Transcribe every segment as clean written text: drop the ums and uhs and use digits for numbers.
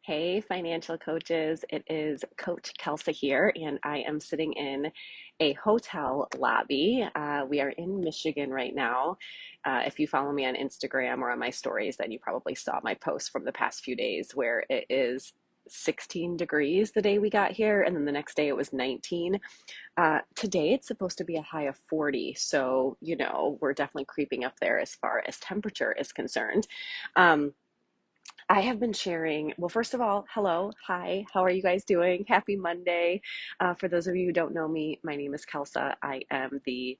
Hey, financial coaches. It is Coach Kelsa here, and I am sitting in a hotel lobby. We are in Michigan right now. If you follow me on Instagram or on my stories, then you probably saw my post from the past few days where it is 16 degrees the day we got here, and then the next day it was 19. Today it's supposed to be a high of 40, so we're definitely creeping up there as far as temperature is concerned. Um, I have been sharing, well, first of all, hello, hi, how are you guys doing? Happy Monday. For those of you who don't know me, my name is Kelsa. I am the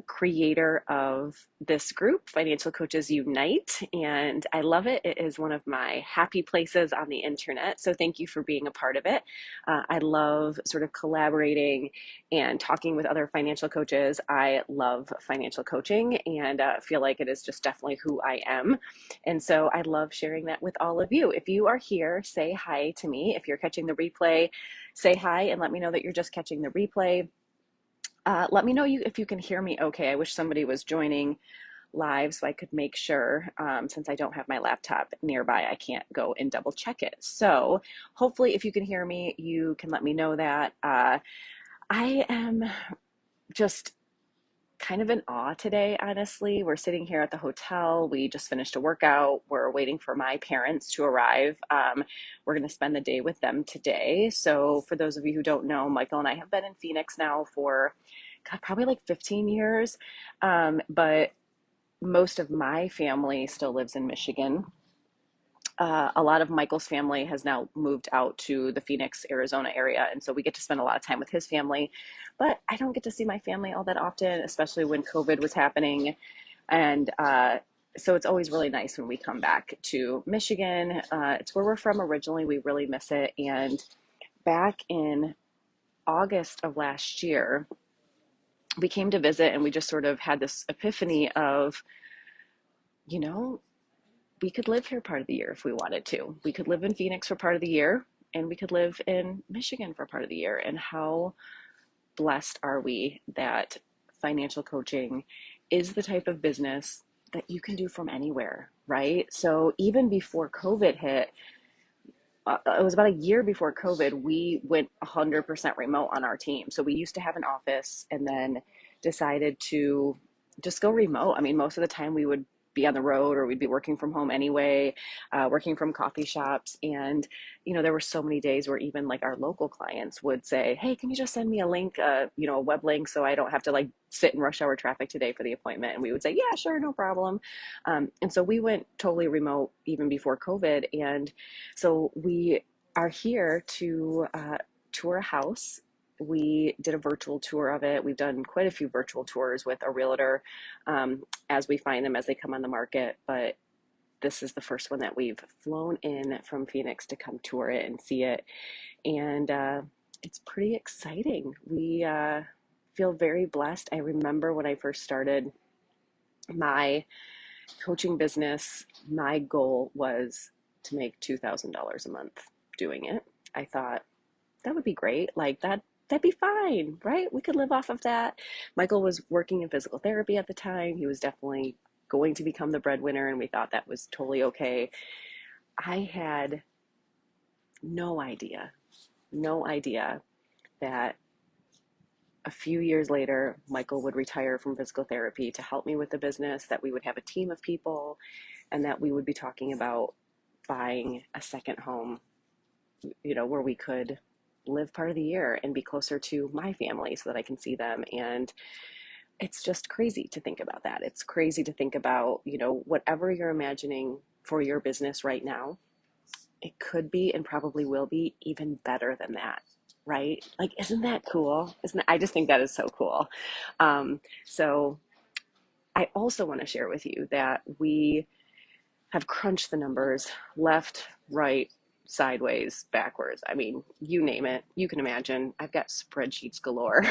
creator of this group, Financial Coaches Unite, and I love it. It is one of my happy places on the internet, so thank you for being a part of it. I love sort of collaborating and talking with other financial coaches. I love financial coaching and feel like it is just definitely who I am. And so I love sharing that with all of you. If you are here, say hi to me. If you're catching the replay, say hi and let me know that you're just catching the replay. Let me know if you can hear me okay. I wish somebody was joining live so I could make sure, since I don't have my laptop nearby, I can't go and double check it. So hopefully if you can hear me, you can let me know that. I am just kind of in awe today, honestly. We're sitting here at the hotel. We just finished a workout. We're waiting for my parents to arrive. We're going to spend the day with them today. So for those of you who don't know, Michael and I have been in Phoenix now for God, probably like 15 years. But most of my family still lives in Michigan. A lot of Michael's family has now moved out to the Phoenix, Arizona area. And so we get to spend a lot of time with his family. But I don't get to see my family all that often, especially when COVID was happening. And so it's always really nice when we come back to Michigan. It's where we're from originally. We really miss it. And back in August of last year, we came to visit and we just sort of had this epiphany of, you know, we could live here part of the year if we wanted to. We could live in Phoenix for part of the year and we could live in Michigan for part of the year. And how blessed are we that financial coaching is the type of business that you can do from anywhere, right? So even before COVID hit, it was about a year before COVID, we went 100% remote on our team. So we used to have an office and then decided to just go remote. I mean, most of the time we would be on the road or we'd be working from home anyway, working from coffee shops. And, there were so many days where even like our local clients would say, hey, can you just send me a link, a web link so I don't have to like sit in rush hour traffic today for the appointment? And we would say, yeah, sure, no problem. And so we went totally remote even before COVID. And so we are here to tour a house. We did a virtual tour of it. We've done quite a few virtual tours with a realtor as we find them as they come on the market. But this is the first one that we've flown in from Phoenix to come tour it and see it. And it's pretty exciting. We feel very blessed. I remember when I first started my coaching business, my goal was to make $2,000 a month doing it. I thought that would be great. Like that'd be fine, right? We could live off of that. Michael was working in physical therapy at the time. He was definitely going to become the breadwinner, and we thought that was totally okay. I had no idea that a few years later, Michael would retire from physical therapy to help me with the business, that we would have a team of people, and that we would be talking about buying a second home, where we could live part of the year and be closer to my family so that I can see them. And it's just crazy to think about that. It's crazy to think about, whatever you're imagining for your business right now, it could be and probably will be even better than that, right? Like, isn't that cool? I just think that is so cool. So I also want to share with you that we have crunched the numbers left, right, sideways, backwards. I mean, you name it, you can imagine. I've got spreadsheets galore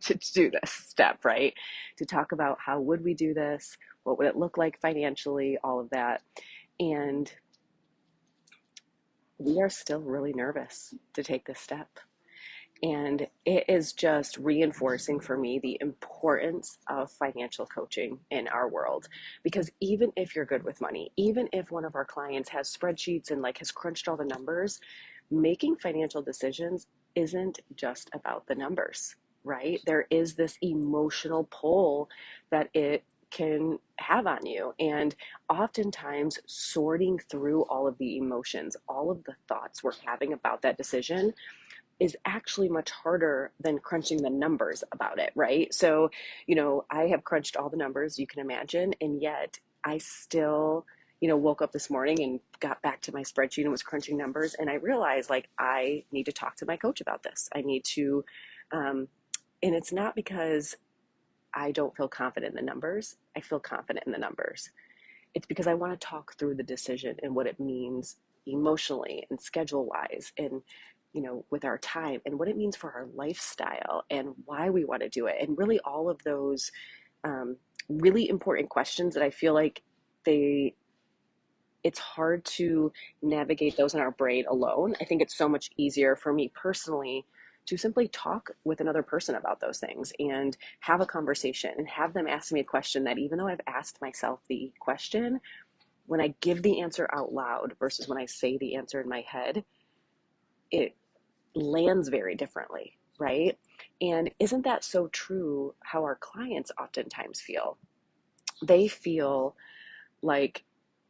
to do this step, right? To talk about how would we do this? What would it look like financially? All of that. And we are still really nervous to take this step. And it is just reinforcing for me the importance of financial coaching in our world. Because even if you're good with money, even if one of our clients has spreadsheets and like has crunched all the numbers, making financial decisions isn't just about the numbers, right? There is this emotional pull that it can have on you. And oftentimes, sorting through all of the emotions, all of the thoughts we're having about that decision is actually much harder than crunching the numbers about it, right? So, I have crunched all the numbers you can imagine, and yet I still, woke up this morning and got back to my spreadsheet and was crunching numbers, and I realized like I need to talk to my coach about this. I need to, and it's not because I don't feel confident in the numbers. I feel confident in the numbers. It's because I want to talk through the decision and what it means emotionally and schedule wise and with our time and what it means for our lifestyle and why we want to do it, and really all of those really important questions that I feel like they it's hard to navigate those in our brain alone. I think it's so much easier for me personally to simply talk with another person about those things and have a conversation and have them ask me a question that, even though I've asked myself the question, when I give the answer out loud versus when I say the answer in my head, it lands very differently, right? And isn't that so true how our clients oftentimes feel? They feel like,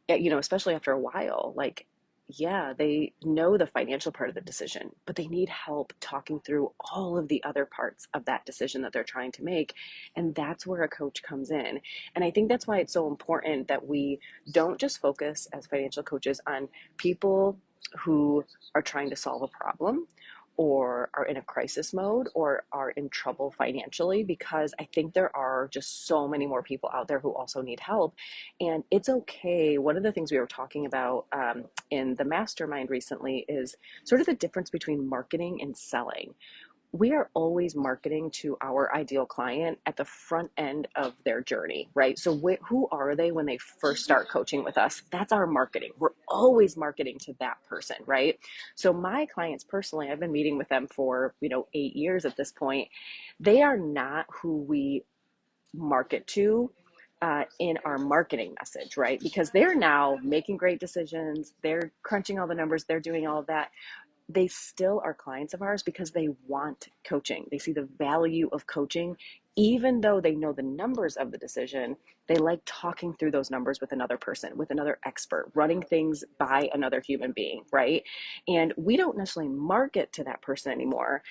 especially after a while, like, yeah, they know the financial part of the decision, but they need help talking through all of the other parts of that decision that they're trying to make. And that's where a coach comes in. And I think that's why it's so important that we don't just focus as financial coaches on people who are trying to solve a problem or are in a crisis mode or are in trouble financially, because I think there are just so many more people out there who also need help. And it's okay. One of the things we were talking about in the mastermind recently is sort of the difference between marketing and selling. We are always marketing to our ideal client at the front end of their journey, right? So who are they when they first start coaching with us? That's our marketing. We're always marketing to that person, right? So my clients personally, I've been meeting with them for, 8 years at this point. They are not who we market to in our marketing message, right? Because they're now making great decisions. They're crunching all the numbers. They're doing all of that. They still are clients of ours because they want coaching. They see the value of coaching. Even though they know the numbers of the decision, they like talking through those numbers with another person, with another expert, running things by another human being, right? And we don't necessarily market to that person anymore.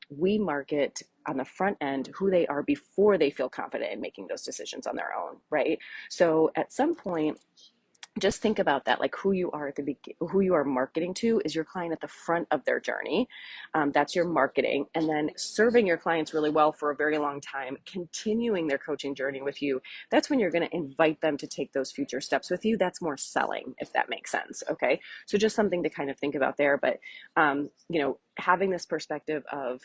We market on the front end who they are before they feel confident in making those decisions on their own, right? So at some point, just think about that, like who you are at the beginning, who you are marketing to is your client at the front of their journey. That's your marketing. And then serving your clients really well for a very long time, continuing their coaching journey with you. That's when you're going to invite them to take those future steps with you. That's more selling, if that makes sense. Okay. So just something to kind of think about there. But, having this perspective of,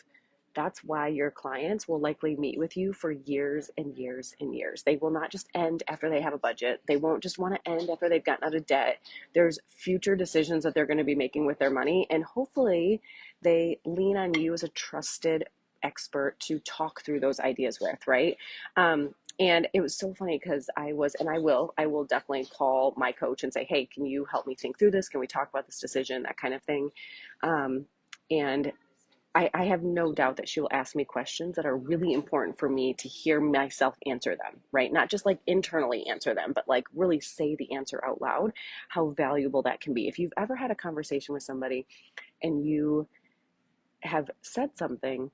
that's why your clients will likely meet with you for years and years and years. They will not just end after they have a budget. They won't just want to end after they've gotten out of debt. There's future decisions that they're going to be making with their money. And hopefully they lean on you as a trusted expert to talk through those ideas with, right? And it was so funny because I will definitely call my coach and say, hey, can you help me think through this? Can we talk about this decision? That kind of thing. And I have no doubt that she will ask me questions that are really important for me to hear myself answer them, right? Not just like internally answer them, but like really say the answer out loud, how valuable that can be. If you've ever had a conversation with somebody and you have said something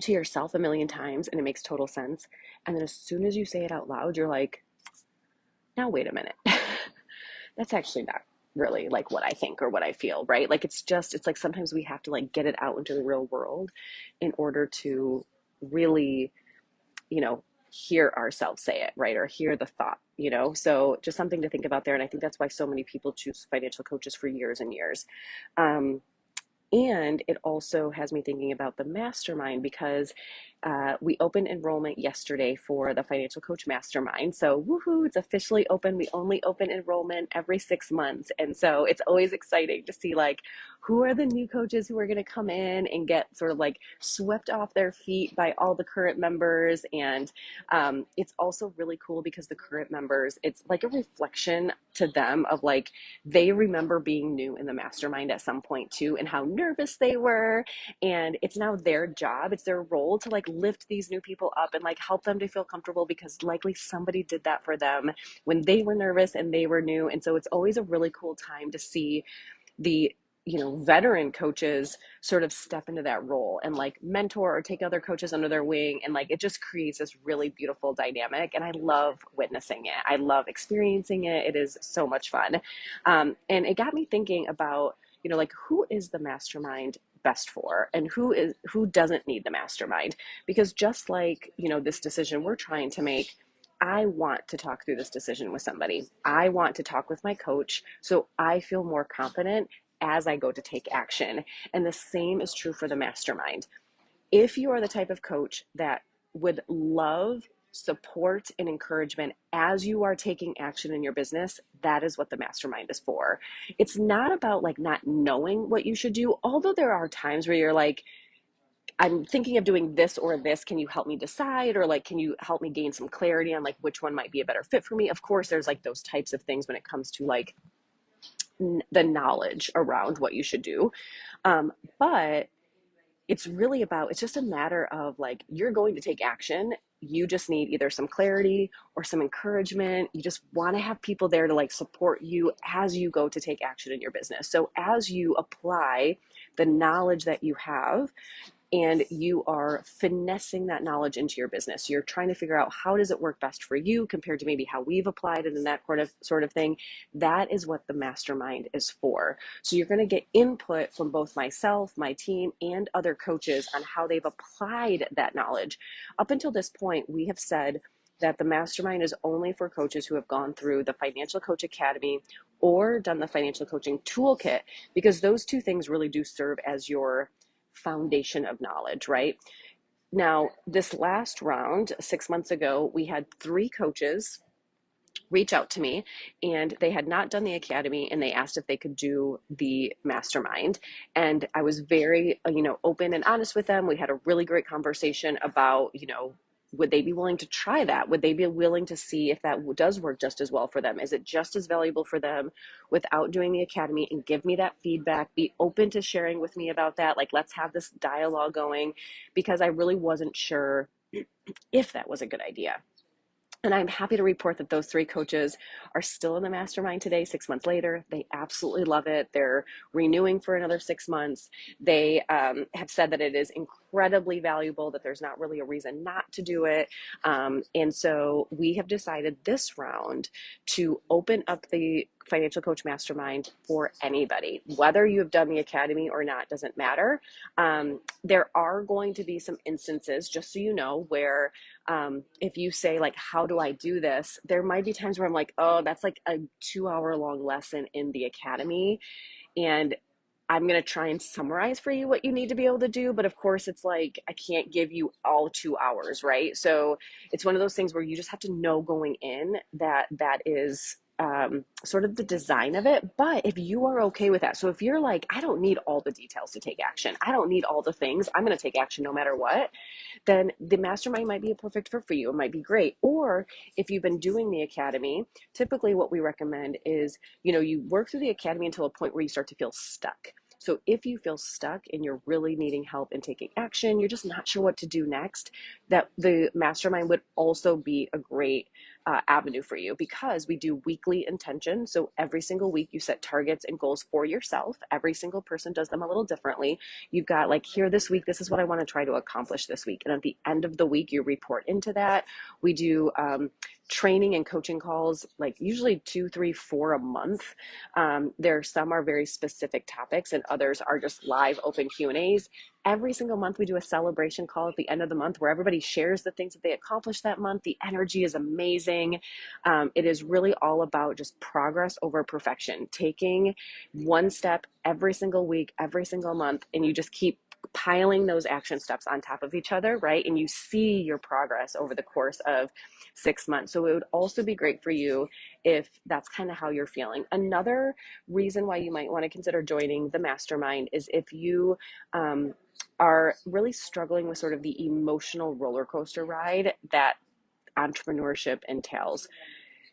to yourself a million times and it makes total sense, and then as soon as you say it out loud, you're like, now wait a minute. That's actually not really like what I think or what I feel, right? Like it's like sometimes we have to like get it out into the real world in order to really, hear ourselves say it, right? Or hear the thought. So just something to think about there. And I think that's why so many people choose financial coaches for years and years. And it also has me thinking about the mastermind because we opened enrollment yesterday for the Financial Coach Mastermind. So woohoo, it's officially open. We only open enrollment every 6 months. And so it's always exciting to see like who are the new coaches who are going to come in and get sort of like swept off their feet by all the current members. And it's also really cool because the current members, it's like a reflection to them of like, they remember being new in the mastermind at some point too, and how nervous they were. And it's now their job, it's their role to like lift these new people up and like help them to feel comfortable, because likely somebody did that for them when they were nervous and they were new. And so it's always a really cool time to see the veteran coaches sort of step into that role and like mentor or take other coaches under their wing, and like it just creates this really beautiful dynamic. And I love witnessing it, I love experiencing it. It is so much fun. And it got me thinking about like, who is the mastermind best for, and who doesn't need the mastermind? Because just like this decision we're trying to make, I want to talk through this decision with somebody. I want to talk with my coach so I feel more confident as I go to take action. And the same is true for the mastermind. If you are the type of coach that would love support and encouragement as you are taking action in your business, that is what the mastermind is for. It's not about like not knowing what you should do, although there are times where you're like, I'm thinking of doing this or this. Can you help me decide? Or like, can you help me gain some clarity on like which one might be a better fit for me? Of course, there's like those types of things when it comes to like the knowledge around what you should do. But it's really about, it's just a matter of like, you're going to take action. You just need either some clarity or some encouragement. You just want to have people there to like support you as you go to take action in your business. So as you apply the knowledge that you have, and you are finessing that knowledge into your business, you're trying to figure out how does it work best for you compared to maybe how we've applied it and that sort of thing. That is what the mastermind is for. So you're going to get input from both myself, my team, and other coaches on how they've applied that knowledge. Up until this point, we have said that the mastermind is only for coaches who have gone through the Financial Coach Academy or done the Financial Coaching Toolkit, because those two things really do serve as your foundation of knowledge, right? Now, this last round, 6 months ago, we had 3 coaches reach out to me, and they had not done the academy, and they asked if they could do the mastermind. And I was very, open and honest with them. We had a really great conversation about, would they be willing to try that? Would they be willing to see if that does work just as well for them? Is it just as valuable for them without doing the academy? And give me that feedback. Be open to sharing with me about that. Like, let's have this dialogue going, because I really wasn't sure if that was a good idea. And I'm happy to report that those 3 coaches are still in the mastermind today, 6 months later. They absolutely love it. They're renewing for another 6 months. They have said that it is incredibly valuable, that there's not really a reason not to do it. And so we have decided this round to open up the Financial Coach Mastermind for anybody. Whether you have done the academy or not doesn't matter. There are going to be some instances, just so you know, where if you say like, how do I do this? There might be times where I'm like, oh, that's like a 2-hour long lesson in the academy, and I'm going to try and summarize for you what you need to be able to do. But of course, it's like, I can't give you all 2 hours, right? So it's one of those things where you just have to know going in that that is sort of the design of it. But if you are okay with that, so if you're like, I don't need all the details to take action, I don't need all the things, I'm going to take action no matter what, then the mastermind might be a perfect fit for you. It might be great. Or if you've been doing the academy, typically what we recommend is, you work through the academy until a point where you start to feel stuck. So if you feel stuck and you're really needing help in taking action, you're just not sure what to do next, that the mastermind would also be a great avenue for you, because we do weekly intention. So every single week you set targets and goals for yourself. Every single person does them a little differently. You've got like, here this week, this is what I want to try to accomplish this week. And at the end of the week, you report into that. We do training and coaching calls, like usually 2, 3, 4 a month. Some are very specific topics, and others are just live open Q&As. Every single month we do a celebration call at the end of the month where everybody shares the things that they accomplished that month. The energy is amazing. It is really all about just progress over perfection, taking one step every single week, every single month, and you just keep piling those action steps on top of each other, right? And you see your progress over the course of 6 months. So it would also be great for you if that's kind of how you're feeling. Another reason why you might want to consider joining the mastermind is if you are really struggling with sort of the emotional roller coaster ride that entrepreneurship entails.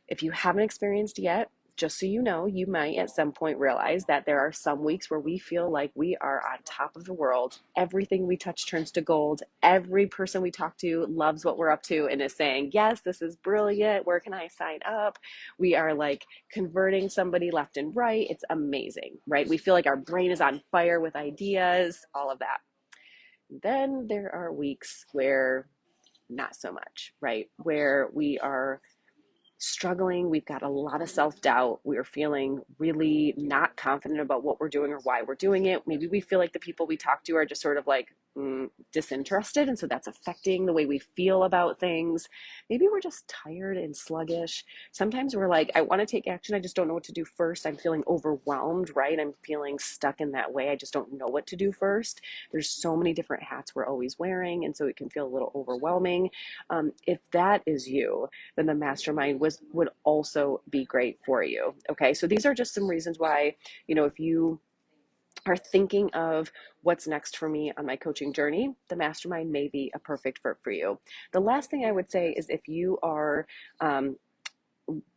If you haven't experienced yet, just so you know, you might at some point realize that there are some weeks where we feel like we are on top of the world. Everything we touch turns to gold. Every person we talk to loves what we're up to and is saying, yes, this is brilliant. Where can I sign up? We are like converting somebody left and right. It's amazing, right? We feel like our brain is on fire with ideas, all of that. Then there are weeks where not so much, right? Where we are struggling, we've got a lot of self-doubt, we're feeling really not confident about what we're doing or why we're doing it. Maybe we feel like the people we talk to are just sort of like disinterested, and so that's affecting the way we feel about things. Maybe we're just tired and sluggish. Sometimes we're like, I want to take action, I just don't know what to do first. I'm feeling overwhelmed, right? I'm feeling stuck in that way. I just don't know what to do first. There's so many different hats we're always wearing, and so it can feel a little overwhelming. If that is you, then the mastermind would also be great for you. Okay, so these are just some reasons why, if you are thinking of what's next for me on my coaching journey, the mastermind may be a perfect fit for you. The last thing I would say is if you are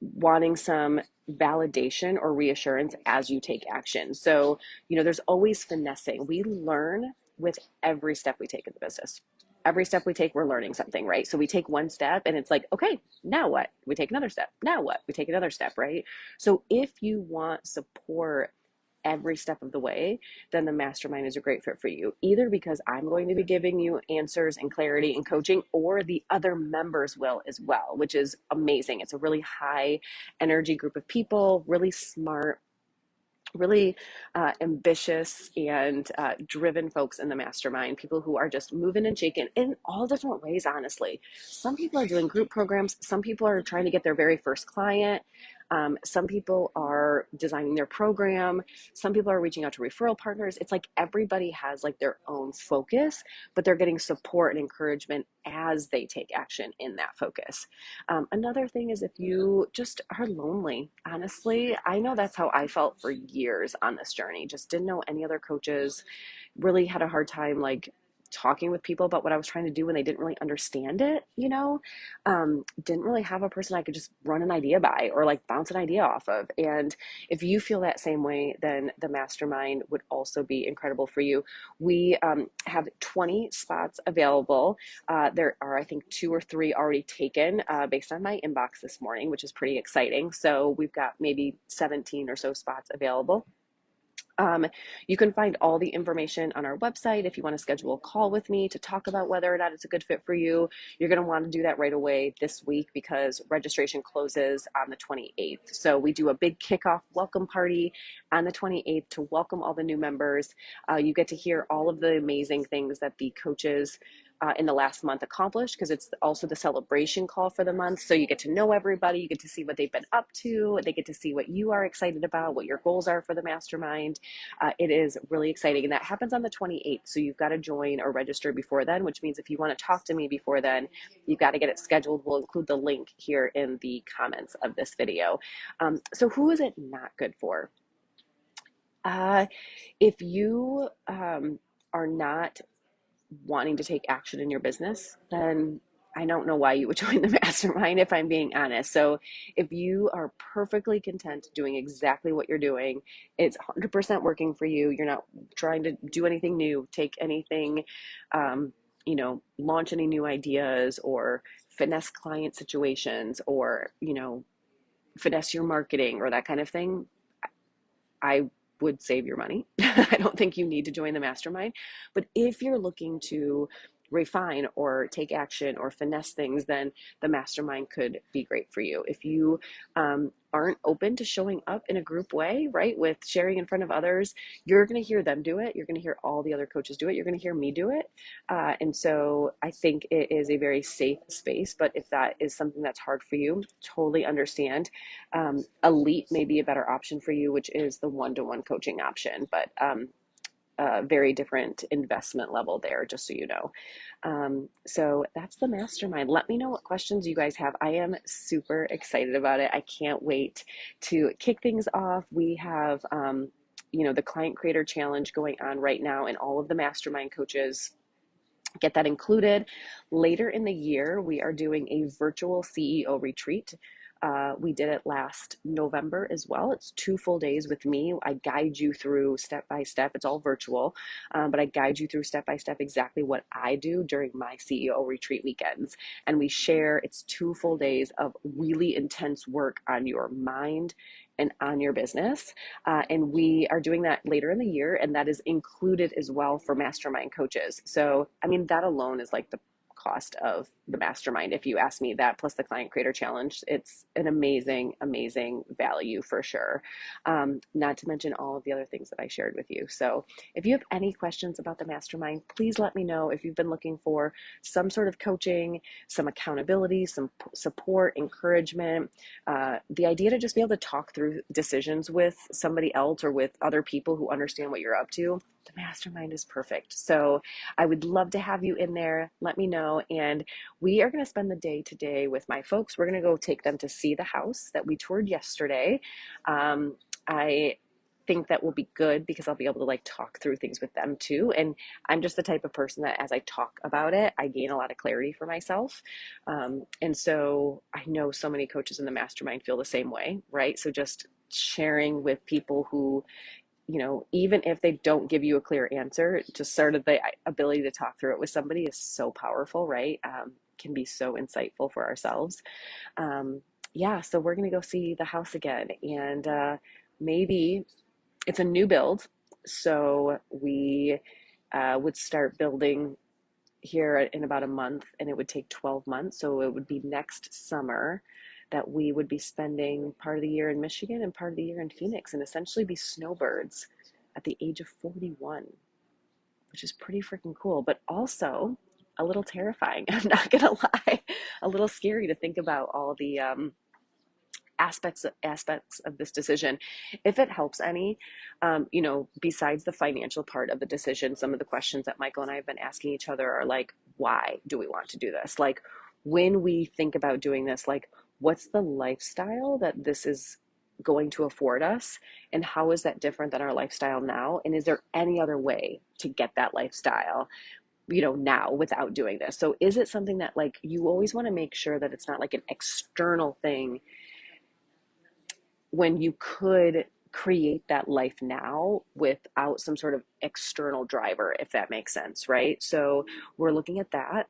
wanting some validation or reassurance as you take action. So, there's always finessing. We learn with every step we take in the business. Every step we take, we're learning something, right? So we take one step and it's like, okay, now what? We take another step. Now what? We take another step, right? So if you want support every step of the way, then the mastermind is a great fit for you, either because I'm going to be giving you answers and clarity and coaching, or the other members will as well, which is amazing. It's a really high energy group of people, really smart, really ambitious and driven folks in the mastermind, people who are just moving and shaking in all different ways, honestly. Some people are doing group programs. Some people are trying to get their very first client. Some people are designing their program. Some people are reaching out to referral partners. It's like everybody has like their own focus, but they're getting support and encouragement as they take action in that focus. Another thing is if you just are lonely, honestly, I know that's how I felt for years on this journey. Just didn't know any other coaches, really had a hard time like talking with people about what I was trying to do when they didn't really understand it, didn't really have a person I could just run an idea by or like bounce an idea off of. And if you feel that same way, then the mastermind would also be incredible for you. We have 20 spots available. There are, I think, 2 or 3 already taken based on my inbox this morning, which is pretty exciting. So we've got maybe 17 or so spots available. You can find all the information on our website. If you want to schedule a call with me to talk about whether or not it's a good fit for you, you're going to want to do that right away this week because registration closes on the 28th. So we do a big kickoff welcome party on the 28th to welcome all the new members. You get to hear all of the amazing things that the coaches in the last month accomplished, because it's also the celebration call for the month. So you get to know everybody, you get to see what they've been up to, they get to see what you are excited about, what your goals are for the mastermind. It is really exciting, and that happens on the 28th. So you've got to join or register before then, which means if you want to talk to me before then, you've got to get it scheduled. We'll include the link here in the comments of this video. So who is it not good for? If you are not wanting to take action in your business, then I don't know why you would join the mastermind, if I'm being honest. So if you are perfectly content doing exactly what you're doing, it's 100% working for you, you're not trying to do anything new, take anything, launch any new ideas or finesse client situations or, finesse your marketing or that kind of thing, I would save your money. I don't think you need to join the mastermind. But if you're looking to refine or take action or finesse things, then the mastermind could be great for you. If you aren't open to showing up in a group way, right, with sharing in front of others, you're going to hear them do it. You're going to hear all the other coaches do it. You're going to hear me do it. And so I think it is a very safe space. But if that is something that's hard for you, totally understand. Elite may be a better option for you, which is the one-to-one coaching option. But very different investment level there, just so you know. So that's the mastermind. Let me know what questions you guys have. I am super excited about it. I can't wait to kick things off. We have, the Client Creator Challenge going on right now, and all of the mastermind coaches get that included. Later in the year, we are doing a virtual CEO retreat. We did it last November as well. It's 2 full days with me. I guide you through step by step. It's all virtual, but I guide you through step by step exactly what I do during my CEO retreat weekends. And we share, it's 2 full days of really intense work on your mind and on your business. And we are doing that later in the year, and that is included as well for mastermind coaches. So, I mean, that alone is like the cost of the mastermind. If you ask me, that plus the Client Creator Challenge, it's an amazing, amazing value for sure. Not to mention all of the other things that I shared with you. So if you have any questions about the mastermind, please let me know. If you've been looking for some sort of coaching, some accountability, some support, encouragement, the idea to just be able to talk through decisions with somebody else or with other people who understand what you're up to, the mastermind is perfect. So I would love to have you in there. Let me know. And we are going to spend the day today with my folks. We're going to go take them to see the house that we toured yesterday. I think that will be good because I'll be able to like talk through things with them too. And I'm just the type of person that as I talk about it, I gain a lot of clarity for myself. And so I know so many coaches in the mastermind feel the same way, right? So just sharing with people who, even if they don't give you a clear answer, just sort of the ability to talk through it with somebody is so powerful, right? Can be so insightful for ourselves. So we're going to go see the house again, and maybe it's a new build. So we would start building here in about a month, and it would take 12 months. So it would be next summer that we would be spending part of the year in Michigan and part of the year in Phoenix, and essentially be snowbirds at the age of 41, which is pretty freaking cool, but also a little terrifying. I'm not gonna lie, a little scary to think about all the aspects of this decision. If it helps any, besides the financial part of the decision, some of the questions that Michael and I have been asking each other are like, why do we want to do this? Like, when we think about doing this, like, what's the lifestyle that this is going to afford us, and how is that different than our lifestyle now, and is there any other way to get that lifestyle now without doing this? So is it something that, like, you always want to make sure that it's not like an external thing when you could create that life now without some sort of external driver, if that makes sense, right? So we're looking at that.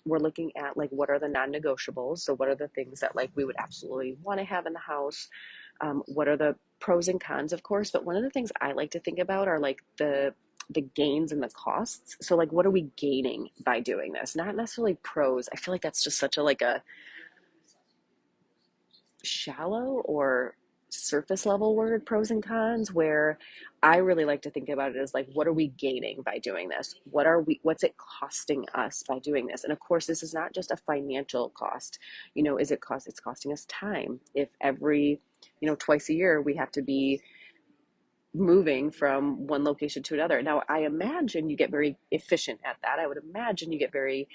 We're looking at like, what are the non-negotiables? So what are the things that like we would absolutely want to have in the house? What are the pros and cons, of course? But one of the things I like to think about are like the gains and the costs. So like, what are we gaining by doing this? Not necessarily pros. I feel like that's just such a shallow or surface level word, pros and cons, where I really like to think about it as like, what are we gaining by doing this? What's it costing us by doing this? And of course, this is not just a financial cost. It's costing us time. If every, twice a year we have to be moving from one location to another. Now, I imagine you get very efficient at that. I would imagine you get very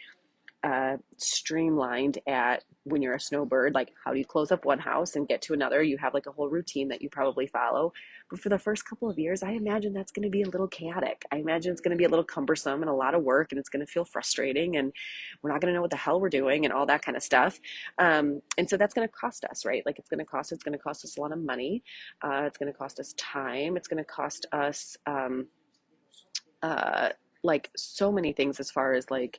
streamlined at when you're a snowbird, like how do you close up one house and get to another? You have like a whole routine that you probably follow. But for the first couple of years, I imagine that's going to be a little chaotic. I imagine it's going to be a little cumbersome and a lot of work, and it's going to feel frustrating, and we're not going to know what the hell we're doing and all that kind of stuff. And so that's going to cost us, right? Like it's going to cost us a lot of money. It's going to cost us time. It's going to cost us like so many things, as far as like,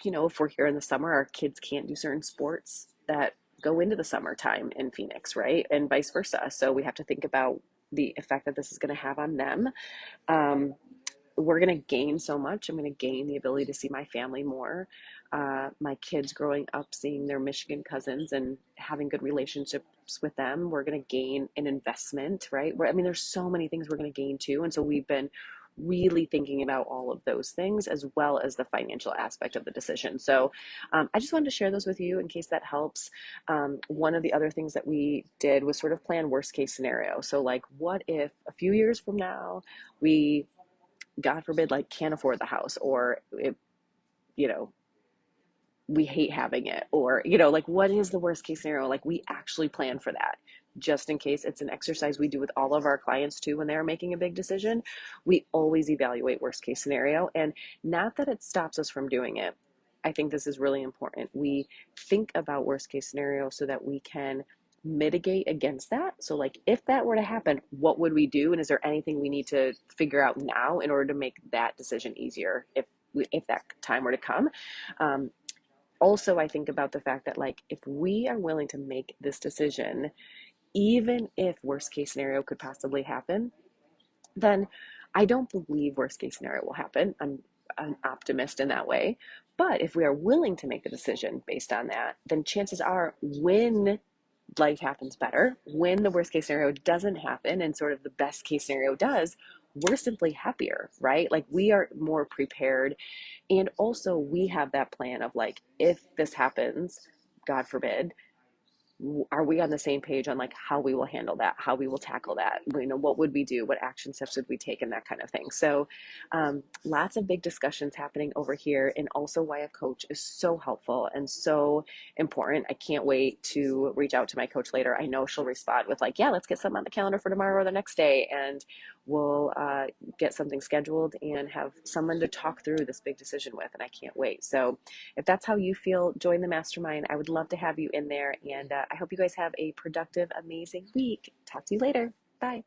if we're here in the summer, our kids can't do certain sports that go into the summertime in Phoenix, right? And vice versa. So we have to think about the effect that this is going to have on them. We're going to gain so much. I'm going to gain the ability to see my family more. My kids growing up, seeing their Michigan cousins and having good relationships with them. We're going to gain an investment, right? There's so many things we're going to gain too. And so we've been really thinking about all of those things, as well as the financial aspect of the decision. So I just wanted to share those with you in case that helps. One of the other things that we did was sort of plan worst case scenario. So like, what if a few years from now we God forbid, like can't afford the house, or it, you know, we hate having it, or like what is the worst case scenario. Like we actually plan for that, just in case. It's an exercise we do with all of our clients too when they're making a big decision. We always evaluate worst case scenario, and not that it stops us from doing it. I think this is really important. We think about worst case scenario so that we can mitigate against that. So like if that were to happen, what would we do, and is there anything we need to figure out now in order to make that decision easier if that time were to come. Um, also, I think about the fact that like if we are willing to make this decision, even if worst case scenario could possibly happen, then I don't believe worst case scenario will happen. I'm an optimist in that way. But if we are willing to make the decision based on that, then chances are when life happens better, when the worst case scenario doesn't happen and sort of the best case scenario does, we're simply happier, right? Like we are more prepared. And also we have that plan of like, if this happens, God forbid, are we on the same page on like how we will handle that, how we will tackle that, what would we do, what action steps would we take, and that kind of thing. So lots of big discussions happening over here, and also why a coach is so helpful and so important. I can't wait to reach out to my coach later. I know she'll respond with like, yeah, let's get something on the calendar for tomorrow or the next day, and we'll get something scheduled and have someone to talk through this big decision with, and I can't wait. So if that's how you feel, join the mastermind. I would love to have you in there. And I hope you guys have a productive, amazing week. Talk to you later. Bye.